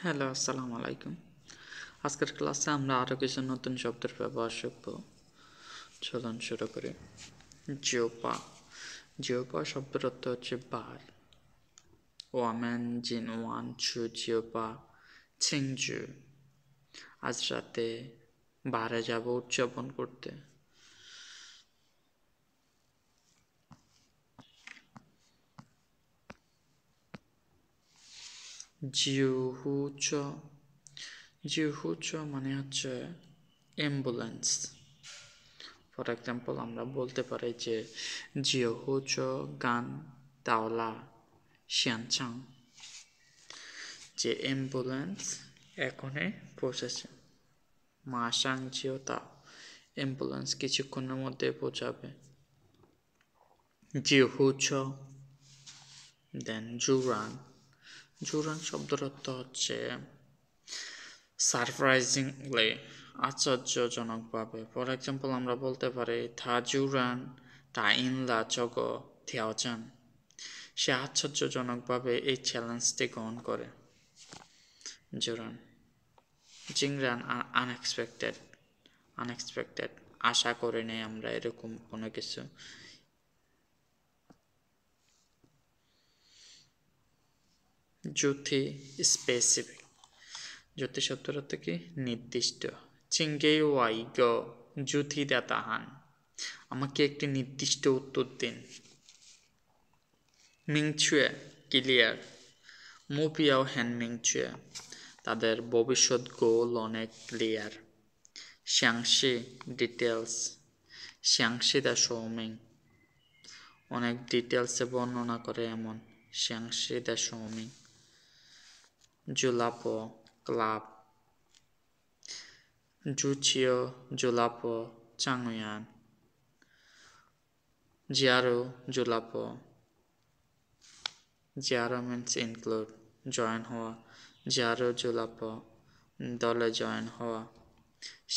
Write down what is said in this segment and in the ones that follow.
Hello, আসসালামু আলাইকুম। আজকের ক্লাসে আমরা আরও কিছু নতুন শব্দের ব্যবহার শিখব। চলুন শুরু করি। জিওপা। জিওপা শব্দের অর্থ হচ্ছে বার। ওয়ামেন জিন ওয়ান চু জিওপা ছিংজু। আজ রাতে বারে যাব উদযাপন করতে। জিউহুচ। জিউহুচ মানে হচ্ছে অ্যাম্বুলেন্স। ফর এক্সাম্পল আমরা বলতে পারি যে জিওহুচ গান তাওলা শিয়ানচাং, যে অ্যাম্বুলেন্স এখনই পৌঁছেছে। মাসাং জিওতা, অ্যাম্বুলেন্স কিছুক্ষণের মধ্যে পৌঁছাবে। জিওহুচ। দেন জুরান। জুরান শব্দের অর্থ হচ্ছে সারপ্রাইজিংলি, আশ্চর্যজনকভাবে। ফর এক্সাম্পল আমরা বলতে পারি থা জুরান তা ইনলা চগ থিয়াওচান, সে আশ্চর্যজনকভাবে এই চ্যালেঞ্জটি গ্রহণ করে। জুরান। জিংরান আনএক্সপেক্টেড, আনএক্সপেক্টেড আশা করি নাই আমরা এরকম কোনো কিছু। জুথি স্পেসিফিক। জ্যোতি শব্দের অর্থ কি নির্দিষ্ট। চিঙ্গে ওয়াই গ জুথি দাতাহান, আমাকে একটি নির্দিষ্ট উত্তর দিন। মিংচুয়ে ক্লিয়ার, মুপিয়াও হ্যান মিংচুয়ে, তাদের ভবিষ্যৎ গোল অনেক ক্লিয়ার। শ্যাংশি ডিটেলস, শ্যাংশি দা সৌমিং, অনেক ডিটেলসে বর্ণনা করে এমন। শ্যাংশি দা সৌমিং। জুলাপো ক্লাব। জুচিও জুলাপো চাংয়ান। জিয়ারো জুলাপো, জিয়ারো মিন্স ইনক্লুড, জয়েন হওয়া। জিয়ারো জুলাপো দলে জয়েন হওয়া।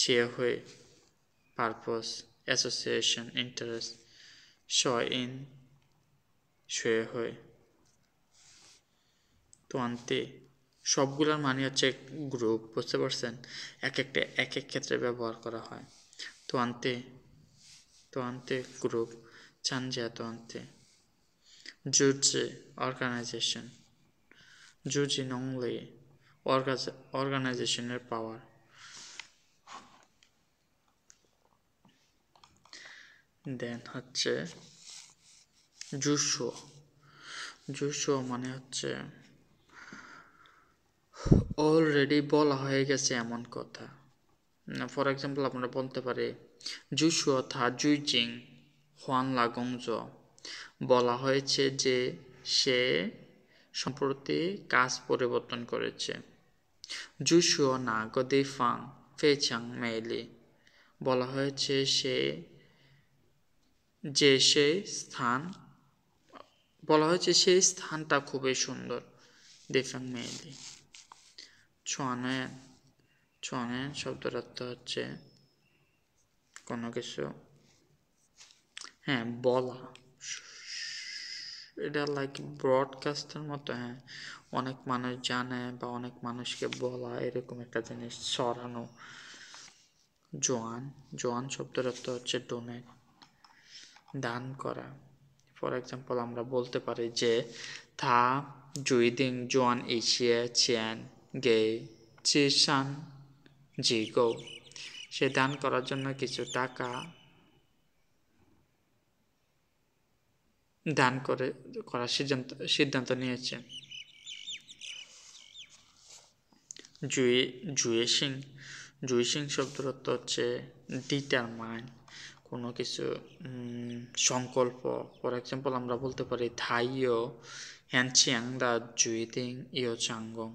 শেহুই পারপোজ, অ্যাসোসিয়েশন, ইন্টারেস্ট। শইন শেহুই। তোয়ান্তি, সবগুলোর মানে হচ্ছে গ্রুপ, বুঝতে পারছেন? এক একটা এক এক ক্ষেত্রে ব্যবহার করা হয়। তোয়ান্তি, তোয়ান্তি গ্রুপ। চানজিয়া তোয়ান্তি। জুজি অর্গানাইজেশন। জুজি নংলি অর্গানাইজেশনের পাওয়ার। দেন হচ্ছে জুশো। জুশো মানে হচ্ছে অলরেডি বলা হয়ে গেছে এমন কথা। ফর এক্সাম্পল আমরা বলতে পারি জুশো থা জুইজিং হুয়ান লাগংজ, বলা হয়েছে যে সে সম্প্রতি কাজ পরিবর্তন করেছে। জুশো না গদিফাং ফেচাং মেইলি, বলা হয়েছে সেই স্থান, বলা হয়েছে সেই স্থানটা খুবই সুন্দর। দিফাং মেইলি। ছোয়ানেন। ছোয়ানেন শব্দের অর্থ হচ্ছে কোনো কিছু, হ্যাঁ বলা, এটা লাইক ব্রডকাস্টের মতো। হ্যাঁ, অনেক মানুষ জানে বা অনেক মানুষকে বলা, এরকম একটা জিনিস ছড়ানো। জোয়ান। জোয়ান শব্দের অর্থ হচ্ছে ডোনেট, দান করা। ফর এক্সাম্পল আমরা বলতে পারি যে থা জুইদিং জোয়ান এশিয়া চিয়ান গে চিসান জিগো, সে দান করার জন্য কিছু টাকা দান করার সিদ্ধান্ত নিয়েছে। জুয়েসিং। জুয়েসিং শব্দের অর্থ হচ্ছে ডিটারমাইন, কোনো কিছু সংকল্প। ফর এক্সাম্পল আমরা বলতে পারি থাইও হ্যানচিয়াং দা জুইদিং ইয়ো চাঙ্গং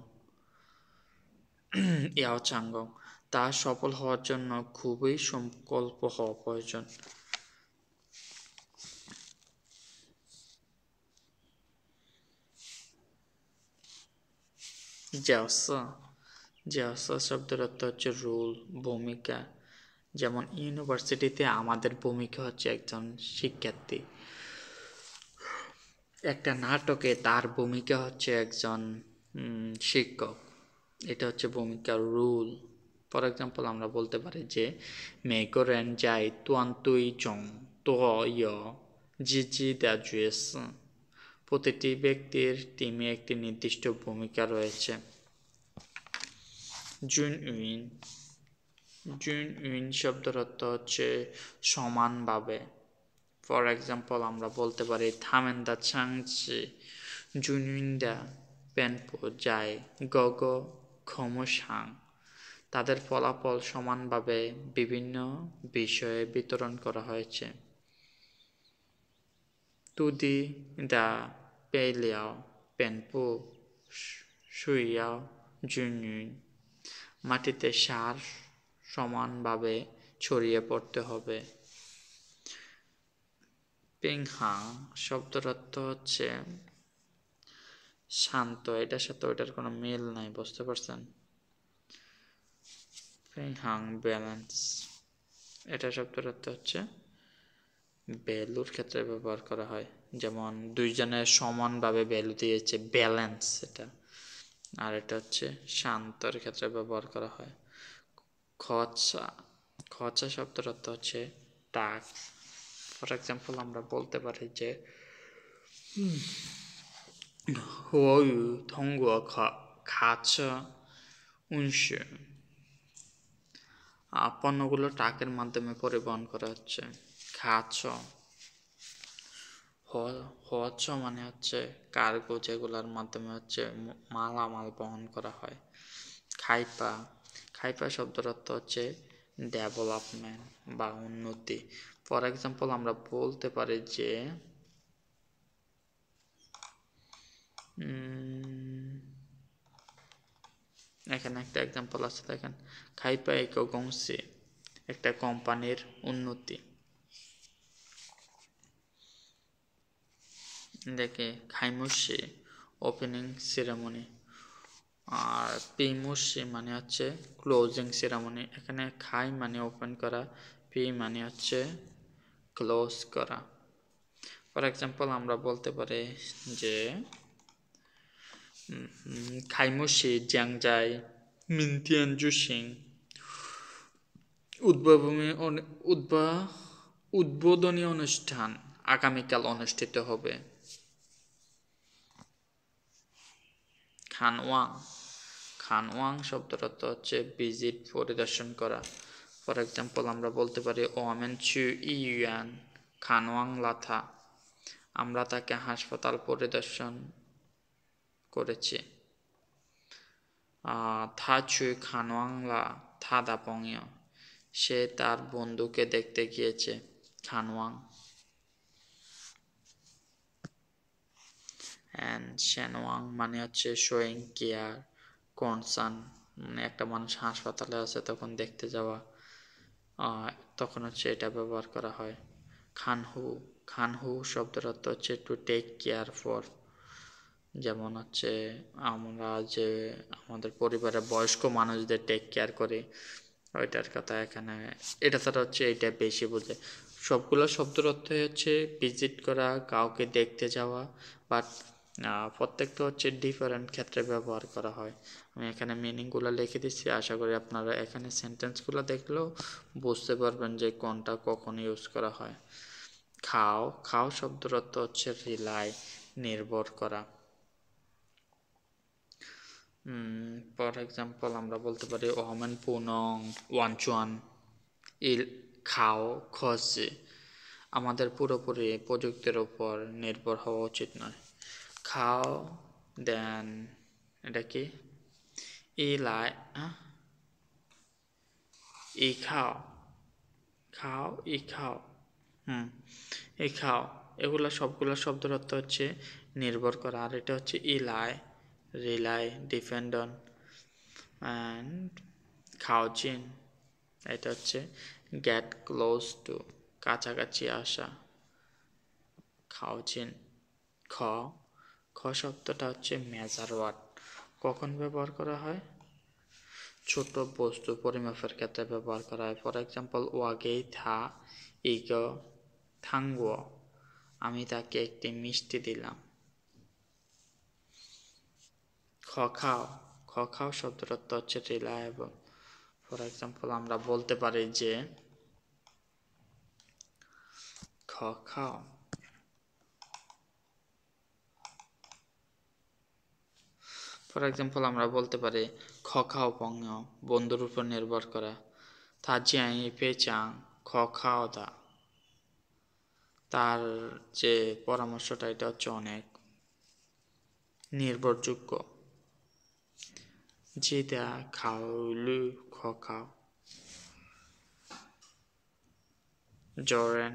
ইয়াও চাঙ্গং, তা সফল হওয়ার জন্য খুবই সংকল্প হওয়া প্রয়োজন। জাওসা। জাওসা শব্দের অর্থ হচ্ছে রুল, ভূমিকা। যেমন ইউনিভার্সিটিতে আমাদের ভূমিকা হচ্ছে একজন শিক্ষার্থী, একটা নাটকে তার ভূমিকা হচ্ছে একজন শিক্ষক। এটা হচ্ছে ভূমিকা রুল। ফর এক্সাম্পল আমরা বলতে পারি যে 每个人在团队中都有自己的角色। প্রতিটি ব্যক্তির টিমে একটি নির্দিষ্ট ভূমিকা রয়েছে। জুনউইন জুনউইন শব্দের অর্থ হচ্ছে সমানভাবে। ফর এক্সাম্পল আমরা বলতে পারি 他们的成绩均匀地遍布在各个科目上。তাদের ফলাফল সমানভাবে বিভিন্ন বিষয়ে বিতরণ করা হয়েছে। 土地的肥料遍布需要均匀。মাটিতে সার সমানভাবে ছড়িয়ে পড়তে হবে। পিংহাং শব্দের অর্থ হচ্ছে শান্ত। এটার সাথে ওইটার কোনো মিল নাই, বুঝতে পারছেন? পিংহাং ব্যালেন্স, এটা শব্দের অর্থ হচ্ছে ভ্যালুর ক্ষেত্রে ব্যবহার করা হয়। যেমন দুইজনের সমানভাবে ভ্যালু দিয়েছে, ব্যালেন্স এটা। আর এটা হচ্ছে শান্তর ক্ষেত্রে ব্যবহার করা হয়। খচা খচা শব্দের অর্থ হচ্ছে টাক। ফর এক্সাম্পল আমরা বলতে পারি যে 我与通过卡车运输। পণ্যগুলো ট্রাকের মাধ্যমে পরিবহন করা হচ্ছে। খাচ হচ মানে হচ্ছে কার্গো, যেগুলোর মাধ্যমে হচ্ছে মালামাল বহন করা হয়। খাইপা খাইপা শব্দের অর্থ হচ্ছে ডেভেলপমেন্ট বা উন্নতি। ফর এক্সাম্পল আমরা বলতে পারি যে এখানে একটা এক্সাম্পল আছে, দেখেন খাইপা ইকো গংসি, একটা কোম্পানির উন্নতি। দেখে খাইমুশি ওপেনিং সেরেমনি, আর পিমুশি মানে হচ্ছে ক্লোজিং সেরেমনি। এখানে খাই মানে ওপেন করা, পি মানে হচ্ছে ক্লোজ করা। ফর এক্সাম্পল আমরা বলতে পারি যে 开幕式将在明天举行。উদ্বোধনী অনুষ্ঠান আগামীকাল অনুষ্ঠিত হবে। খানওয়াং খানওয়াং শব্দের অর্থ হচ্ছে ভিজিট, পরিদর্শন করা। ফর এক্সাম্পল আমরা বলতে পারি 我们去医院看望了他। আমরা তাকে হাসপাতাল পরিদর্শন করেছি। 他去看望了他的朋友。সে তার বন্ধুকে দেখতে গিয়েছে। খানওয়াং। অ্যান্ড শ্যানওয়াং মানে হচ্ছে শোয়িং কেয়ার, কনসার্ন। মানে একটা মানুষ হাসপাতালে আছে তখন দেখতে যাওয়া, তখন হচ্ছে এটা ব্যবহার করা হয়। খানহু খানহু শব্দের অর্থ হচ্ছে টু টেক কেয়ার ফর। যেমন হচ্ছে আমরা যে আমাদের পরিবারের বয়স্ক মানুষদের টেক কেয়ার করি, ওইটার কথা এখানে। এটা ছাড়া হচ্ছে এটা বেশি বোঝে। সবগুলো শব্দের অর্থ হচ্ছে ভিজিট করা, কাউকে দেখতে যাওয়া, বাট প্রত্যেকটা হচ্ছে ডিফারেন্ট ক্ষেত্রে ব্যবহার করা হয়। আমি এখানে মিনিংগুলো লিখে দিচ্ছি, আশা করি আপনারা এখানে সেন্টেন্সগুলো দেখলেও বুঝতে পারবেন যে কোনটা কখন ইউজ করা হয়। খাও খাও শব্দের অর্থ হচ্ছে রিলাই, নির্ভর করা। ফর এক্সাম্পল আমরা বলতে পারি 我们不能完全依靠科技। আমাদের পুরোপুরি প্রযুক্তির উপর নির্ভর হওয়া উচিত নয়। খাও দেন এটা কি ইলাই, ই খাও খাও ই খাও এই খাও, এগুলো সবগুলো শব্দের অর্থ হচ্ছে নির্ভর করা। আর এটা হচ্ছে ইলাই, রিলাই, ডিপেন্ড অন। অ্যান্ড খাওচিন এটা হচ্ছে গেট ক্লোজ টু, কাছাকাছি আসা। খাওচিন। খ খ শব্দটা হচ্ছে মেজার ওয়ার্ড। কখন ব্যবহার করা হয়? ছোট বস্তু পরিমাপের ক্ষেত্রে ব্যবহার করা হয়। For example 我给他一个糖果। আমি তাকে একটি মিষ্টি দিলাম। খ খাও খ খাও শব্দের অর্থ হচ্ছে রিলায়েবল। ফর এক্সাম্পল আমরা বলতে পারি যে খ খাও। ফর এক্সাম্পল আমরা বলতে পারি খ খাও পঙ্গ, বন্ধুর উপর নির্ভর করা। তা জিয়াই পে চাং খ খাও দা, তার যে পরামর্শটা এটা হচ্ছে অনেক নির্ভরযোগ্য। জিদা খাও লু খ খাও। জরেন,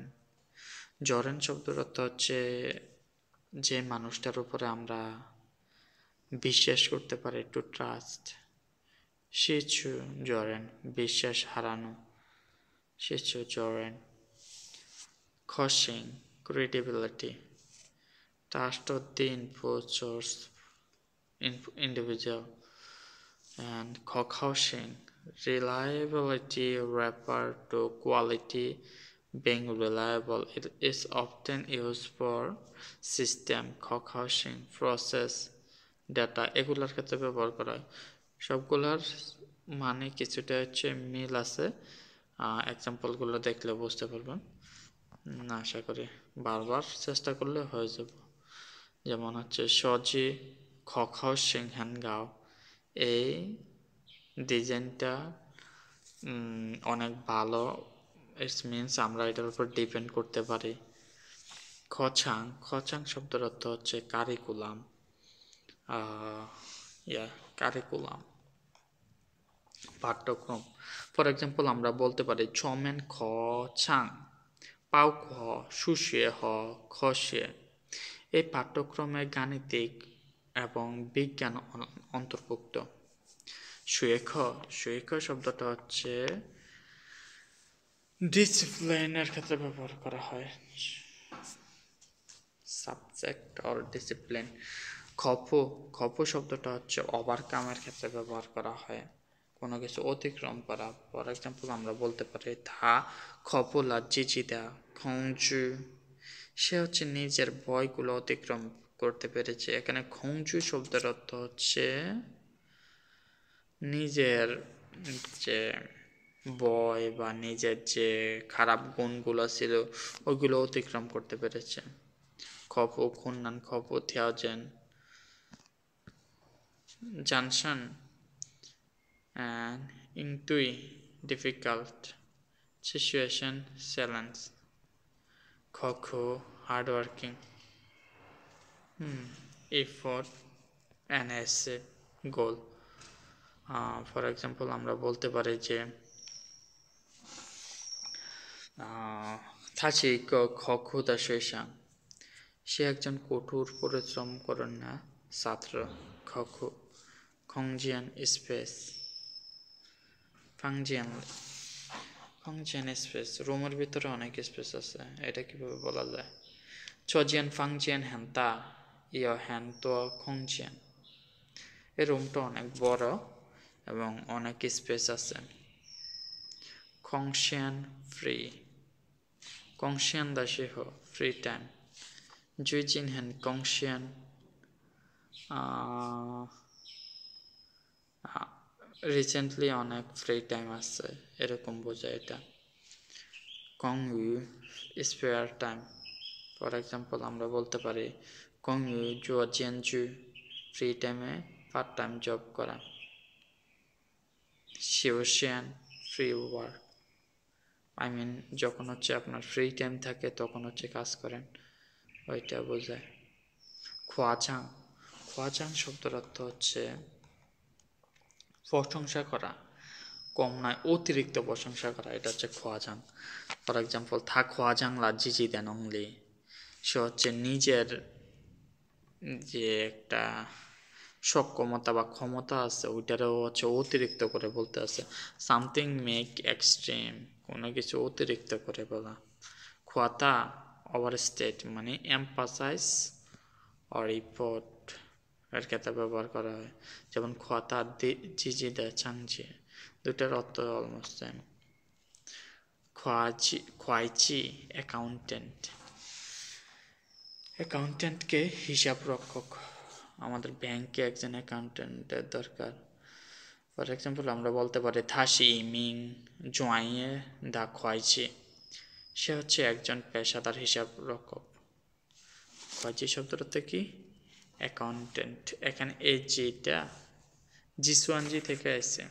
জরেন শব্দের অর্থ হচ্ছে যে মানুষটার উপরে আমরা বিশ্বাস করতে পারি, টু ট্রাস্ট। শিচু জরেন, বিশ্বাস হারানো। শিচু জরেন। খসিং, credibility, trust of the individual. And Kokhausing, reliability refer to quality. Being reliable, it is often used for system, Kokhausing, process, data এগুলোর ক্ষেত্রে ব্যবহার করা হয়। সবগুলোর মানে কিছুটা হচ্ছে মিল আছে, এক্সাম্পলগুলো দেখলে বুঝতে পারবেন। আশা করি বারবার চেষ্টা করলে হয়ে যাব। যেমন হচ্ছে সজি খখাও সিংহান গাও, এই ডিজাইনটা অনেক ভালো। ইটস মিনস আমরা এটার উপর ডিপেন্ড করতে পারি। খচাং, খচাং শব্দের অর্থ হচ্ছে কারিকুলাম। কারিকুলাম, পাঠ্যক্রম। ফর এক্সাম্পল আমরা বলতে পারি চমেন খ চাং পাও খ সুশিয়ে হ খসিয়ে। এই পাঠ্যক্রমে গাণিতিক এবং বিজ্ঞান অন্তর্ভুক্ত। সুয়েখ, সুয়েখ শব্দটা হচ্ছে ডিসিপ্লিনের ক্ষেত্রে ব্যবহার করা হয়, সাবজেক্ট অর ডিসিপ্লিন। খপু, খপু শব্দটা হচ্ছে ওভারকামের ক্ষেত্রে ব্যবহার করা হয়, কোনো কিছু অতিক্রম করা। ফর এক্সাম্পল আমরা বলতে পারি থা খপলা জিজিদা খংজু, সে হচ্ছে নিজের ভয়গুলো অতিক্রম করতে পেরেছে। এখানে খংজু শব্দের অর্থ হচ্ছে নিজের যে ভয় বা নিজের যে খারাপ গুণগুলো ছিল ওইগুলো অতিক্রম করতে পেরেছে। খপু খুন্নান খপু থিয়াওজেন জানসান and intui difficult situation challenge. Khokho hardworking, effort and essay goal. For example আমরা বলতে পারি যে থাচি খখো দা শেষাং, সে একজন কঠোর পরিশ্রম করেন না ছাত্র। খখো খংজিয়ান স্পেস, ফাংজিয়ান, ফাংজিয়ান স্পেস, রুমের ভিতরে অনেক স্পেস আছে, এটা কিভাবে বলা যায়? চজিয়ান ফাংজিয়ান হ্যান্তা ইয় হ্যান তো খংজিয়ান, এই রুমটা অনেক বড় এবং অনেক স্পেস আছে। খংশিয়ান ফ্রি, কংশিয়ান দাসে হ ফ্রি টাইম। জুইজিন হ্যান কংশিয়ান রিসেন্টলি অনেক ফ্রি টাইম আছে, এরকম বোঝায় এটা। কং ইউ স্পেয়ার টাইম। ফর এক্সাম্পল আমরা বলতে পারি কং ইউ জুয়া জেনজু, ফ্রি টাইমে পার্ট টাইম জব করা। শিওশিয়ান ফ্রি ওয়ার্ক, আই মিন যখন হচ্ছে আপনার ফ্রি টাইম থাকে তখন হচ্ছে কাজ করেন, ওইটা বোঝায়। খোয়াচাং, খোয়াচাং শব্দের অর্থ হচ্ছে প্রশংসা করা, কম নয় অতিরিক্ত প্রশংসা করা, এটা হচ্ছে খোয়াজাং। ফর এক্সাম্পল থা খোয়াজাং লা জিজি দেন অংলি, সে হচ্ছে নিজের যে একটা সক্ষমতা বা ক্ষমতা আছে ওইটারও হচ্ছে অতিরিক্ত করে বলতে আছে। সামথিং মেক এক্সট্রিম, কোনো কিছু অতিরিক্ত করে বলা। খোয়াতা ওভার স্টেট মানে এমফাসাইজ অর রিপোর্ট এর ক্ষেত্রে ব্যবহার করা হয়। যেমন খোয়াতা জিজি দা চাংজি, দুটার অর্থ অলমোস্ট সেম। খোয়াইচি অ্যাকাউন্টেন্ট, অ্যাকাউন্টেন্টকে হিসাব রক্ষক, আমাদের ব্যাংকে একজন অ্যাকাউন্টেন্টের দরকার। ফর এক্সাম্পল আমরা বলতে পারি থাসি মিং জোয়াইয়ে দা খোয়াইচি, সে হচ্ছে একজন পেশাদার হিসাব রক্ষক। খোয়াইচি শব্দের অর্থ কি? অ্যাকাউন্টেন্ট। এখানে এই জিটা জিসুয়ানজি থেকে আসছে।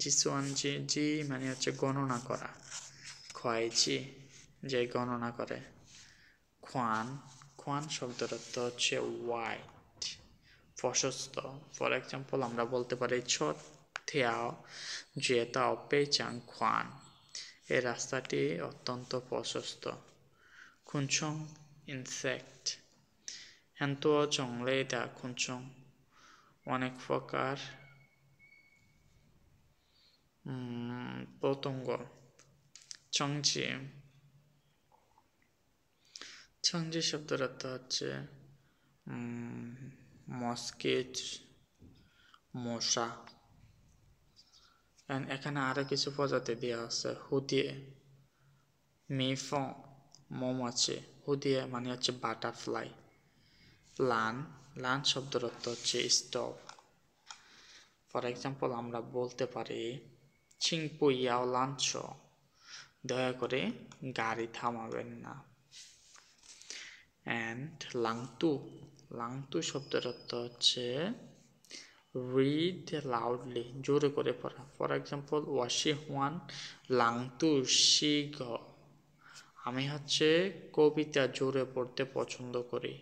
জিসুয়ানজি জি মানে হচ্ছে গণনা করা, খোয়াইচি যে গণনা করে। খোয়ান, খোয়ান শব্দের অর্থ হচ্ছে হোয়াইট, প্রশস্ত। ফর এক্সাম্পল আমরা বলতে পারি ছো থিয়াও জেতাও পেচাং খোয়ান, এই রাস্তাটি অত্যন্ত প্রশস্ত। খুনচং ইনসেক্ট, হ্যান্তুও জংলে দা খুনচং, অনেক প্রকার পতঙ্গ। চংজি, চংজি শব্দের অর্থ হচ্ছে মস্কিট, মশা। এখানে আরো কিছু প্রজাতি দেওয়া আছে। হুদিয়ে, মেফং মৌমাছি, হুদিয়ে মানে হচ্ছে বাটারফ্লাই। লান, লান শব্দের অর্থ হচ্ছে স্টোভ। ফর এক্সাম্পল আমরা বলতে পারি ছিংপুইয়াও লাঞ্চ, দয়া করে গাড়ি থামাবেন না। অ্যান্ড লাংতু, লাংতু শব্দের অর্থ হচ্ছে রিড লাউডলি, জোরে করে পড়া। ফর এক্সাম্পল ওয়াশি হুয়ান লাংতু শিগ, আমি হচ্ছে কবিতা জোরে পড়তে পছন্দ করি।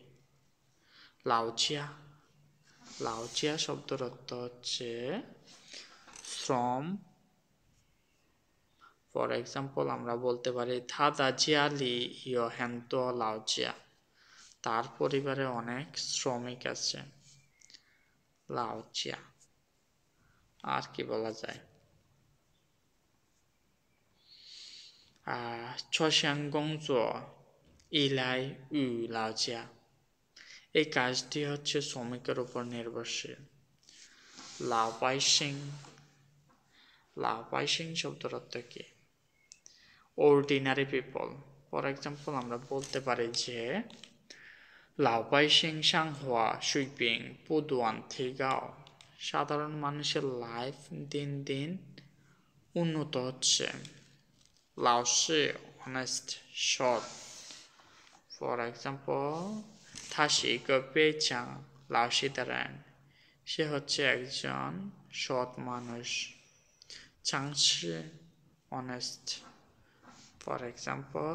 লাউচিয়া, লাউচিয়া শব্দের অর্থ হচ্ছে শ্রম। ফর এক্সাম্পল আমরা বলতে পারি থাদা জিয়ালি ইয় হ্যান্তো লাউচিয়া, তার পরিবারে অনেক শ্রমিক আছে। লাউচিয়া। আর কি বলা যায়? ছশাংগংজ ইলাই উ লাউচিয়া, এই কাজটি হচ্ছে শ্রমিকের উপর নির্ভরশীল। লাওপাইসিং, লাওপাইসিং শব্দের অর্থ কি? Ordinary people. ফর এক্সাম্পল আমরা বলতে পারি যে লাওপাইসিং সাংহুয়া সুইপিং পুদুয়ান থিগাও, সাধারণ মানুষের লাইফ দিন দিন উন্নত হচ্ছে। লাওসি অনেস্ট, সৎ। ফর এক্সাম্পল থাসি গপেচাং লাওসি দারান, সে হচ্ছে একজন সৎ মানুষ। চাংশি অনেস্ট। ফর এক্সাম্পল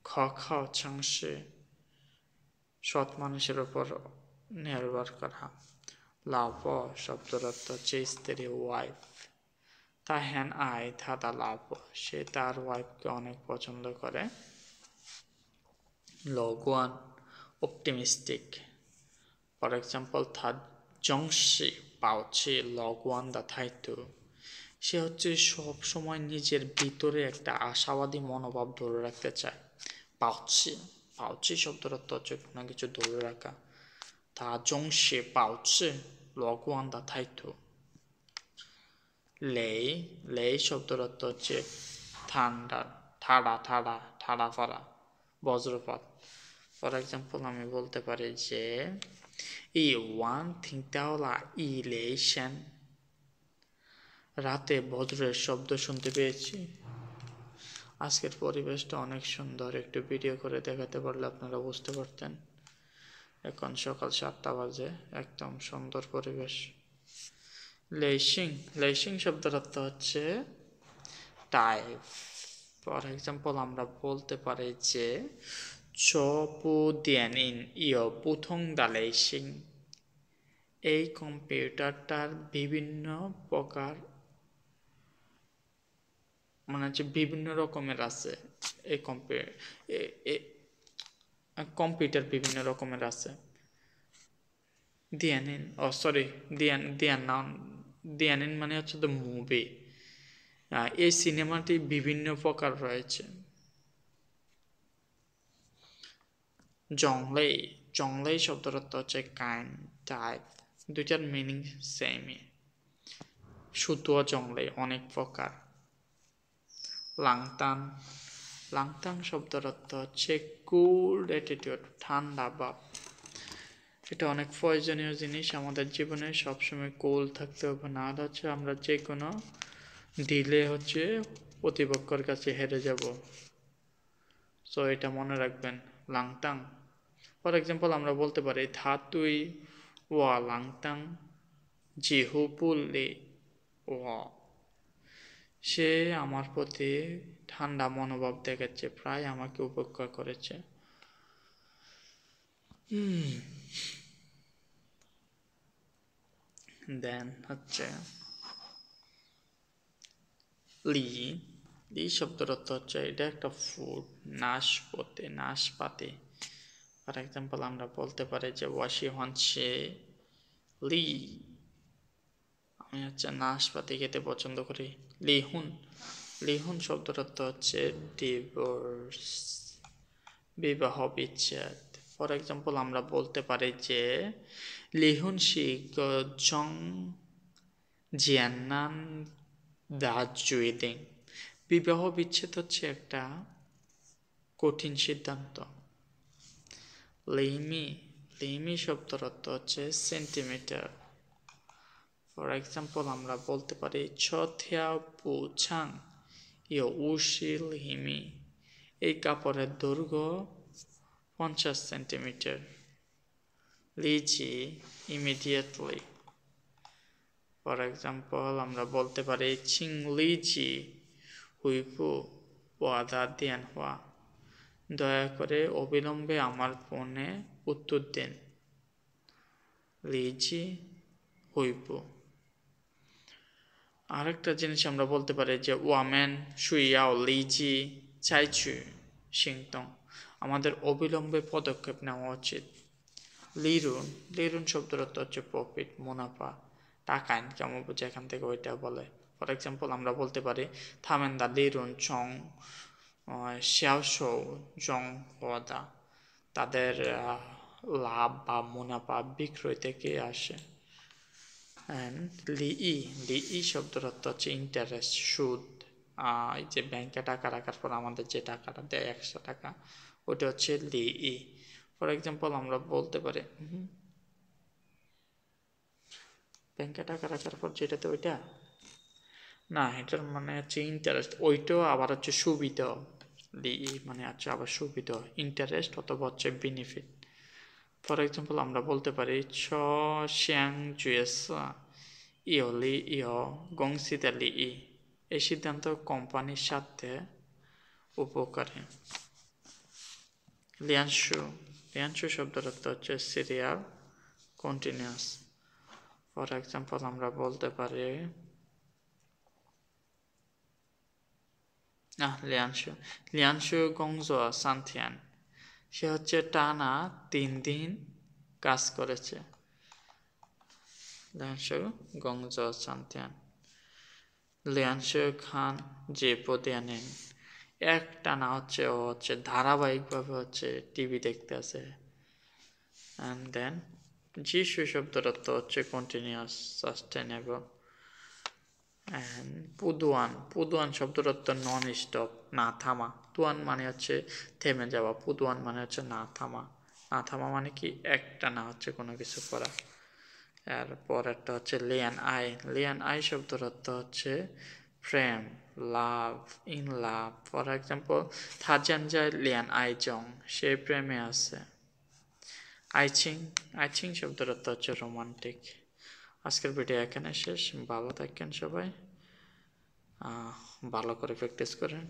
খাও চাংশি, সৎ মানুষের উপর নির্ভর করা। লাভ শব্দের অর্থ হচ্ছে স্ত্রী, ওয়াইফ। তা হ্যান আই থাদা লাভ, সে তার ওয়াইফকে অনেক পছন্দ করে। লগওয়ান অপটিমিস্টিক। ফর এক্সাম্পল থা জংশি পাওছি লগওয়ান দা থাইতু, সে হচ্ছে সব সময় নিজের ভিতরে একটা আশাবাদী মনোভাব ধরে রাখতে চায়। পাওছি, পাওছি শব্দের অর্থ হচ্ছে কোনো কিছু ধরে রাখা। তা জংশি পাওছি লগওয়ান দা থাইতু। লেই, লেই শব্দের অর্থ হচ্ছে ঠান্ডা, ঠাড়া ঠাড়া ঠাড়া ফাড়া, বজ্রপাত। ফর এক্সাম্পল আমি বলতে পারি যে ই ওয়ান থিংতাওলা ই লেইশন, রাতে বজ্রের শব্দ শুনতে পেয়েছি। আজকের পরিবেশটা অনেক সুন্দর, একটু ভিডিও করে দেখাতে পারলে আপনারা বুঝতে পারতেন। এখন সকাল 7টা বাজে, একদম সুন্দর পরিবেশ। লেইশিং, লেইশিং শব্দের অর্থ হচ্ছে টাইপ। ফর এক্সাম্পল আমরা বলতে পারি যে চপু দিয়ান ইন ইয় পুথং দা লেইশিং, এই কম্পিউটারটার বিভিন্ন প্রকার মানে হচ্ছে বিভিন্ন রকমের আছে। এই কম্পিউটার বিভিন্ন রকমের আছে। দিয়ানিন, সরি, দিয়ানিন মানে হচ্ছে দ্য মুভি। এই সিনেমাটি বিভিন্ন প্রকার রয়েছে। জংলেই, জংলেই শব্দের অর্থ হচ্ছে কাইন্ড, টাইপ, দুইটার মিনিং সেমই। সুতুয়া জংলেই অনেক প্রকার। লাংতান, লাংতাং শব্দের অর্থ হচ্ছে কুল অ্যাটিটিউড, ঠান্ডা ভাব। এটা অনেক প্রয়োজনীয় জিনিস আমাদের জীবনে, সবসময় কুল থাকতে হবে, না হচ্ছে আমরা যে কোনো ডিলে হচ্ছে প্রতিপক্ষের কাছে হেরে যাব। সো এটা মনে রাখবেন। লাংটাং, ফর এক্সাম্পল আমরা বলতে পারি থা তুই ওয়া লাংটাং জিহুপুল্লি ওয়া, সে আমার প্রতি ঠান্ডা মনোভাব দেখাচ্ছে, প্রায় আমাকে উপেক্ষা করেছে। দেন হচ্ছে লি। লি শব্দের অর্থ হচ্ছে এটা একটা ফুড, নাশপাতি। ফর এক্সাম্পল আমরা বলতে পারি যে ওয়াশি হচ্ছে লি, আমি হচ্ছে নাশপাতি খেতে পছন্দ করি। লিহুন, লিহুন শব্দের অর্থ হচ্ছে ডিভোর্স, বিবাহ বিচ্ছেদ। ফর এক্সাম্পল আমরা বলতে পারি যে লিহুন শি জং জিয়ান্নান দা জুইদিং, বিবাহ বিচ্ছেদ হচ্ছে একটা কঠিন সিদ্ধান্ত। লিমি, লিমি শব্দের অর্থ হচ্ছে সেন্টিমিটার। ফর এক্সাম্পল আমরা বলতে পারি ছথিয়া পুছাং ইয় উশি লিমি, এই কাপড়ের দৈর্ঘ্য 50 centimetre. Lessee, immediately. For example আমরা বলতে পারি চিং লিজি হুইপু ওয়াদা দিয়ান হওয়া, দয়া করে অবিলম্বে আমার ফোনে উত্তর দিন। লিজি হুইপু। আরেকটা জিনিস আমরা বলতে পারি যে ওয়ামেন শুইয়াও লিজি চাইছু সিংতং, আমাদের অবিলম্বে পদক্ষেপ নেওয়া উচিত। লিরুন, লিরুন শব্দের অর্থ হচ্ছে প্রফিট, মুনাফা, টাকা ইনকাম যেখান থেকে ওইটা বলে। ফর এক্সাম্পল আমরা বলতে পারি থামেন্দা লিরুন চং শেয়াও জং হওয়াদা, তাদের লাভ বা মুনাফা বিক্রয় থেকে আসে। অ্যান্ড লিই, লিই শব্দের অর্থ হচ্ছে ইন্টারেস্ট, সুদ। এই যে ব্যাংকে টাকা রাখার পর আমাদের যে টাকাটা দেয় 100 টাকা, ওটা হচ্ছে লিই। ফর এক্সাম্পল আমরা বলতে পারি ব্যাংকে টাকা রাখার পর যেটাতে ওইটা না, এটার মানে হচ্ছে ইন্টারেস্ট, ওইটাও আবার হচ্ছে সুবিধা। লিই মানে হচ্ছে আবার সুবিধা, ইন্টারেস্ট অথবা হচ্ছে বেনিফিট। ফর এক্সাম্পল আমরা বলতে পারি ছ শ্যাং জুয়েসা ইয় লি ইয় গংসিতা লিই, এই সিদ্ধান্ত কোম্পানির স্বার্থে উপকারী। লিয়ানশু, লিয়ানশু শব্দের অর্থ হচ্ছে সিরিয়াল কন্টিনিউয়াস। ফর এক্সাম্পল আমরা বলতে পারি লিয়ানশু, লিয়ানশু গংজো সান্থিয়ান, সে হচ্ছে টানা 3 দিন কাজ করেছে। লিয়ানশু গংজো সান্থিয়ান। লিয়ানশু খান যে পদিয়ানেন, একটানা হচ্ছে ও হচ্ছে ধারাবাহিকভাবে হচ্ছে টিভি দেখতে আছে। অ্যান্ড দেন যিশু শব্দের অর্থ হচ্ছে কন্টিনিউয়াস, সাস্টেনেবল। অ্যান্ড পুদুয়ান, পুদুয়ান শব্দের অর্থ নন স্টপ, না থামা। তুয়ান মানে হচ্ছে থেমে যাওয়া, পুদুয়ান মানে হচ্ছে না থামা। না থামা মানে কি একটা না হচ্ছে কোনো কিছু করা। এরপর একটা হচ্ছে লিয়ান আই, লিয়ান আই শব্দের অর্থ হচ্ছে প্রেম, লাভ, ইন লাভ। ফর এক্সাম্পল থাজান যায় লিয়ান আই জং, সে প্রেমে আছে। আইচিং, আইচিং শব্দের অর্থ হচ্ছে রোমান্টিক। আজকের ভিডিও এখানে শেষ। ভালো থাকেন সবাই, ভালো করে প্র্যাকটিস করেন।